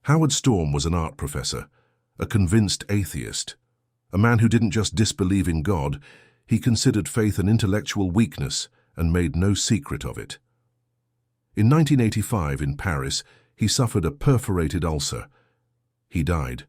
Howard Storm was an art professor, a convinced atheist, a man who didn't just disbelieve in God, he considered faith an intellectual weakness and made no secret of it. In 1985 in Paris, he suffered a perforated ulcer. He died,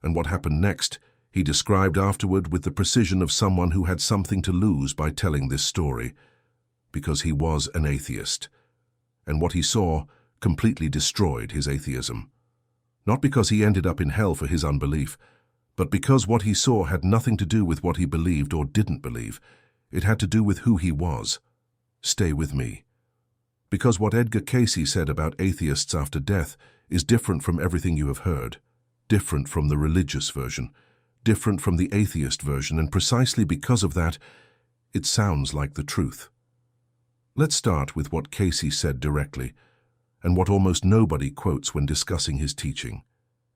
and what happened next, he described afterward with the precision of someone who had something to lose by telling this story, because he was an atheist, and what he saw completely destroyed his atheism. Not because he ended up in hell for his unbelief, but because what he saw had nothing to do with what he believed or didn't believe. It had to do with who he was. Stay with me. Because what Edgar Cayce said about atheists after death is different from everything you have heard, different from the religious version, different from the atheist version, and precisely because of that, it sounds like the truth. Let's start with what Cayce said directly, and what almost nobody quotes when discussing his teaching.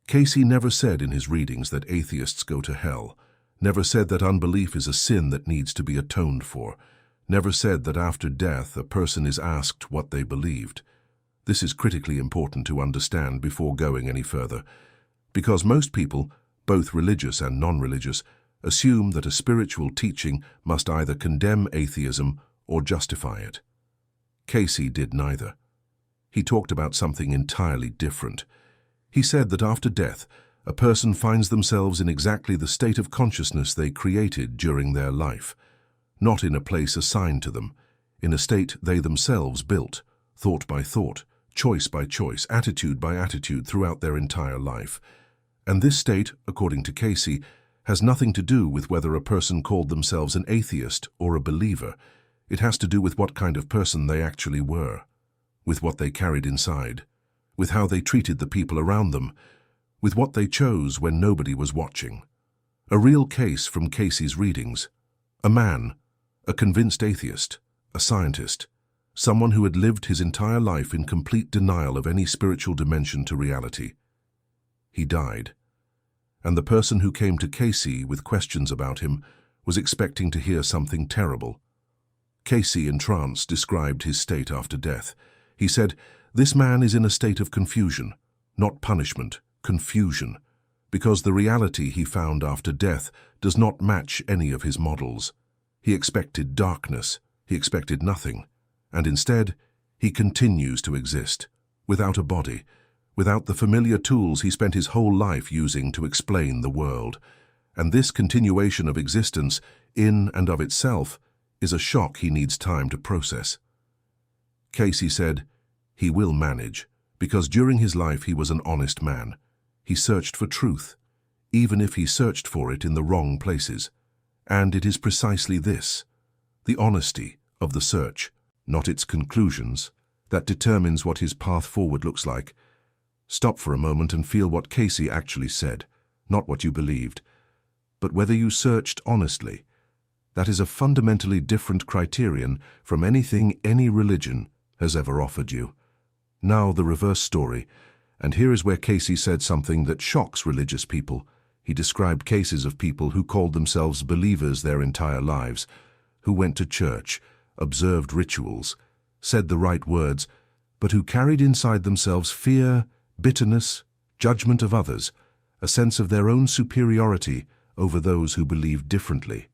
Cayce never said in his readings that atheists go to hell, never said that unbelief is a sin that needs to be atoned for, never said that after death a person is asked what they believed. This is critically important to understand before going any further, because most people, both religious and non-religious, assume that a spiritual teaching must either condemn atheism or justify it. Cayce did neither. He talked about something entirely different. He said that after death, a person finds themselves in exactly the state of consciousness they created during their life, not in a place assigned to them, in a state they themselves built, thought by thought, choice by choice, attitude by attitude throughout their entire life. And this state, according to Cayce, has nothing to do with whether a person called themselves an atheist or a believer. It has to do with what kind of person they actually were, with what they carried inside, with how they treated the people around them, with what they chose when nobody was watching. A real case from Cayce's readings. A man, a convinced atheist, a scientist, someone who had lived his entire life in complete denial of any spiritual dimension to reality. He died, and the person who came to Cayce with questions about him was expecting to hear something terrible. Cayce, in trance, described his state after death. He said, "This man is in a state of confusion, not punishment, confusion, because the reality he found after death does not match any of his models. He expected darkness, he expected nothing, and instead, he continues to exist, without a body, without the familiar tools he spent his whole life using to explain the world. And this continuation of existence, in and of itself, is a shock he needs time to process." Cayce said, "He will manage, because during his life he was an honest man. He searched for truth, even if he searched for it in the wrong places. And it is precisely this, the honesty of the search, not its conclusions, that determines what his path forward looks like." Stop for a moment and feel what Cayce actually said, not what you believed, but whether you searched honestly. That is a fundamentally different criterion from anything any religion has ever offered you. Now the reverse story, and here is where Cayce said something that shocks religious people. He described cases of people who called themselves believers their entire lives, who went to church, observed rituals, said the right words, but who carried inside themselves fear, bitterness, judgment of others, a sense of their own superiority over those who believed differently.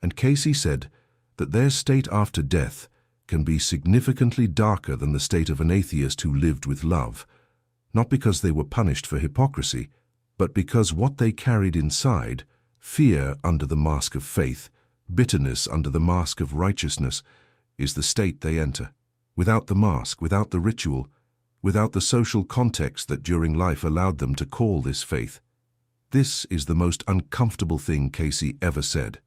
And Cayce said that their state after death can be significantly darker than the state of an atheist who lived with love, not because they were punished for hypocrisy, but because what they carried inside, fear under the mask of faith, bitterness under the mask of righteousness, is the state they enter. Without the mask, without the ritual, without the social context that during life allowed them to call this faith. This is the most uncomfortable thing Cayce ever said.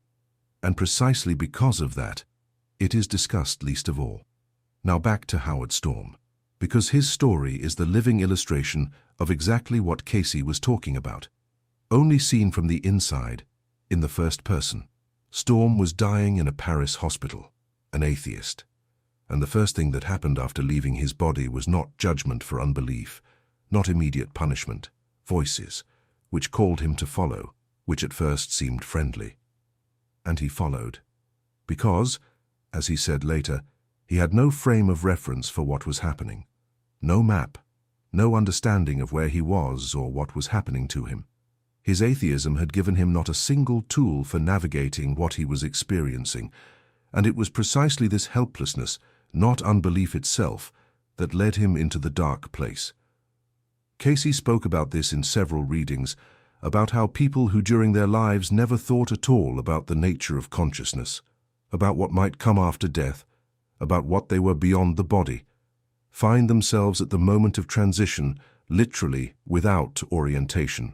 And precisely because of that, it is discussed least of all. Now back to Howard Storm, because his story is the living illustration of exactly what Cayce was talking about, only seen from the inside, in the first person. Storm was dying in a Paris hospital, an atheist, and the first thing that happened after leaving his body was not judgment for unbelief, not immediate punishment, voices, which called him to follow, which at first seemed friendly. And he followed, because, as he said later, he had no frame of reference for what was happening, no map, no understanding of where he was or what was happening to him. His atheism had given him not a single tool for navigating what he was experiencing, and it was precisely this helplessness, not unbelief itself, that led him into the dark place. Cayce spoke about this in several readings, about how people who during their lives never thought at all about the nature of consciousness, about what might come after death, about what they were beyond the body, find themselves at the moment of transition literally without orientation,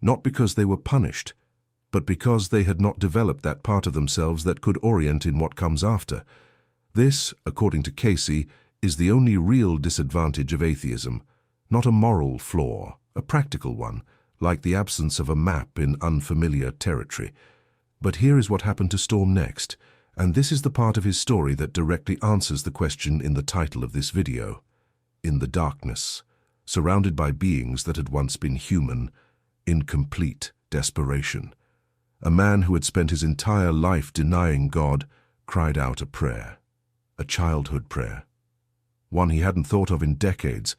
not because they were punished, but because they had not developed that part of themselves that could orient in what comes after. This, according to Cayce, is the only real disadvantage of atheism, not a moral flaw, a practical one, like the absence of a map in unfamiliar territory. But here is what happened to Storm next, and this is the part of his story that directly answers the question in the title of this video. In the darkness, surrounded by beings that had once been human, in complete desperation, a man who had spent his entire life denying God cried out a prayer, a childhood prayer, one he hadn't thought of in decades,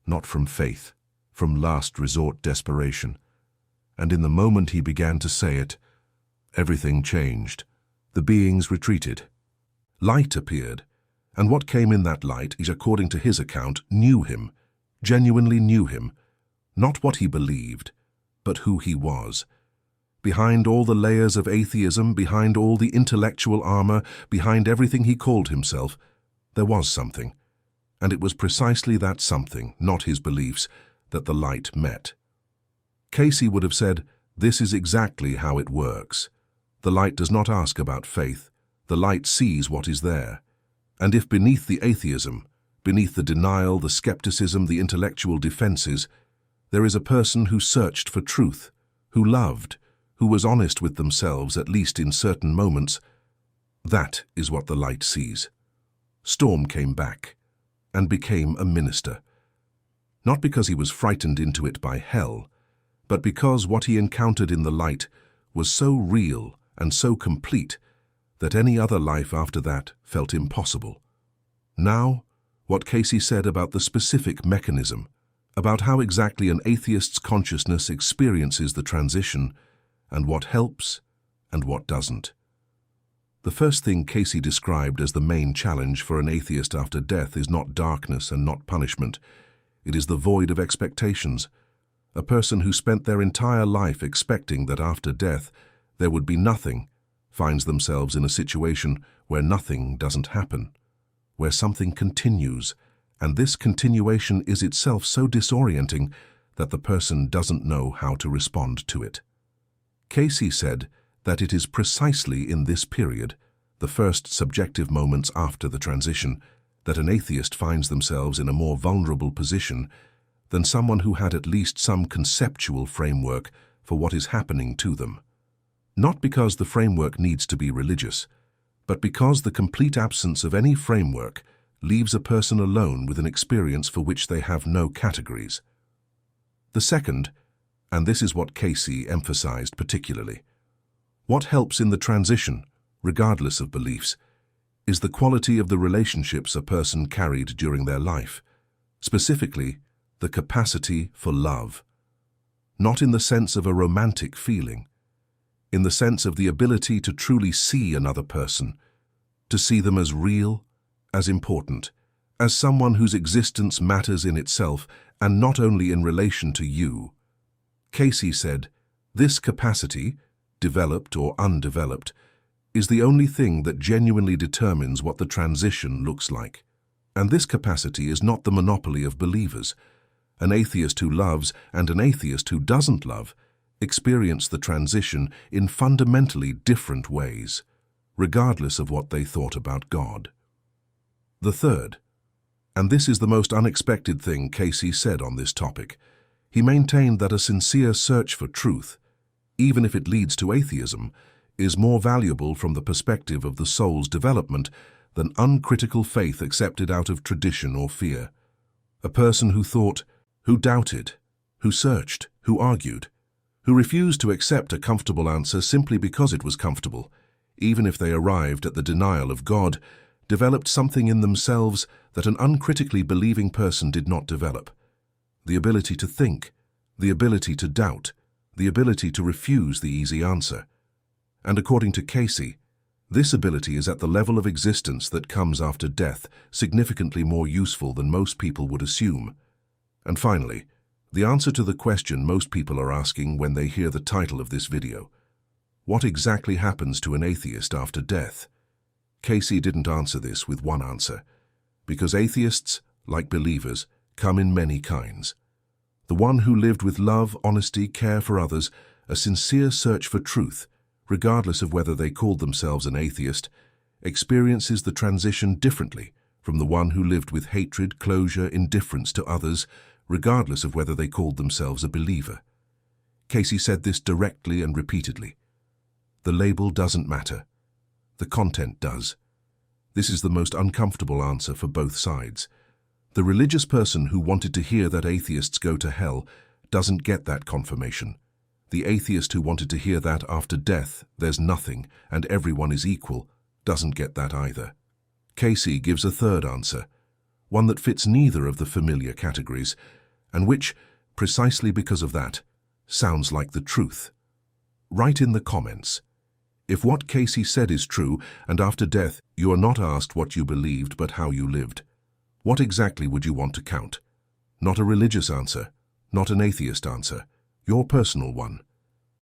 not from faith, from last resort desperation. And in the moment he began to say it, everything changed. The beings retreated. Light appeared, and what came in that light is, according to his account, knew him, genuinely knew him, not what he believed, but who he was. Behind all the layers of atheism, behind all the intellectual armor, behind everything he called himself, there was something. And it was precisely that something, not his beliefs, that the light met. Cayce would have said, this is exactly how it works. The light does not ask about faith. The light sees what is there. And if beneath the atheism, beneath the denial, the skepticism, the intellectual defenses, there is a person who searched for truth, who loved, who was honest with themselves, at least in certain moments, that is what the light sees. Storm came back and became a minister. Not because he was frightened into it by hell, but because what he encountered in the light was so real and so complete that any other life after that felt impossible. Now, what Cayce said about the specific mechanism, about how exactly an atheist's consciousness experiences the transition, and what helps and what doesn't. The first thing Cayce described as the main challenge for an atheist after death is not darkness and not punishment. It is the void of expectations. A person who spent their entire life expecting that after death there would be nothing finds themselves in a situation where nothing doesn't happen, where something continues, and this continuation is itself so disorienting that the person doesn't know how to respond to it. Cayce said that it is precisely in this period, the first subjective moments after the transition, that an atheist finds themselves in a more vulnerable position than someone who had at least some conceptual framework for what is happening to them. Not because the framework needs to be religious, but because the complete absence of any framework leaves a person alone with an experience for which they have no categories. The second, and this is what Cayce emphasized particularly, what helps in the transition, regardless of beliefs, is the quality of the relationships a person carried during their life, specifically the capacity for love. Not in the sense of a romantic feeling, in the sense of the ability to truly see another person, to see them as real, as important, as someone whose existence matters in itself and not only in relation to you. Cayce said, this capacity, developed or undeveloped, is the only thing that genuinely determines what the transition looks like. And this capacity is not the monopoly of believers. An atheist who loves and an atheist who doesn't love experience the transition in fundamentally different ways, regardless of what they thought about God. The third, and this is the most unexpected thing Cayce said on this topic, he maintained that a sincere search for truth, even if it leads to atheism, is more valuable from the perspective of the soul's development than uncritical faith accepted out of tradition or fear. A person who thought, who doubted, who searched, who argued, who refused to accept a comfortable answer simply because it was comfortable, even if they arrived at the denial of God, developed something in themselves that an uncritically believing person did not develop. the ability to think, the ability to doubt, the ability to refuse the easy answer. And according to Cayce, this ability is at the level of existence that comes after death, significantly more useful than most people would assume. And finally, the answer to the question most people are asking when they hear the title of this video: what exactly happens to an atheist after death? Cayce didn't answer this with one answer, because atheists, like believers, come in many kinds. The one who lived with love, honesty, care for others, a sincere search for truth, regardless of whether they called themselves an atheist, experiences the transition differently from the one who lived with hatred, closure, indifference to others, regardless of whether they called themselves a believer. Cayce said this directly and repeatedly. The label doesn't matter. The content does. This is the most uncomfortable answer for both sides. The religious person who wanted to hear that atheists go to hell doesn't get that confirmation. The atheist who wanted to hear that after death there's nothing and everyone is equal doesn't get that either. Cayce gives a third answer, one that fits neither of the familiar categories, and which, precisely because of that, sounds like the truth. Write in the comments. If what Cayce said is true, and after death you are not asked what you believed but how you lived, what exactly would you want to count? Not a religious answer, not an atheist answer, your personal one.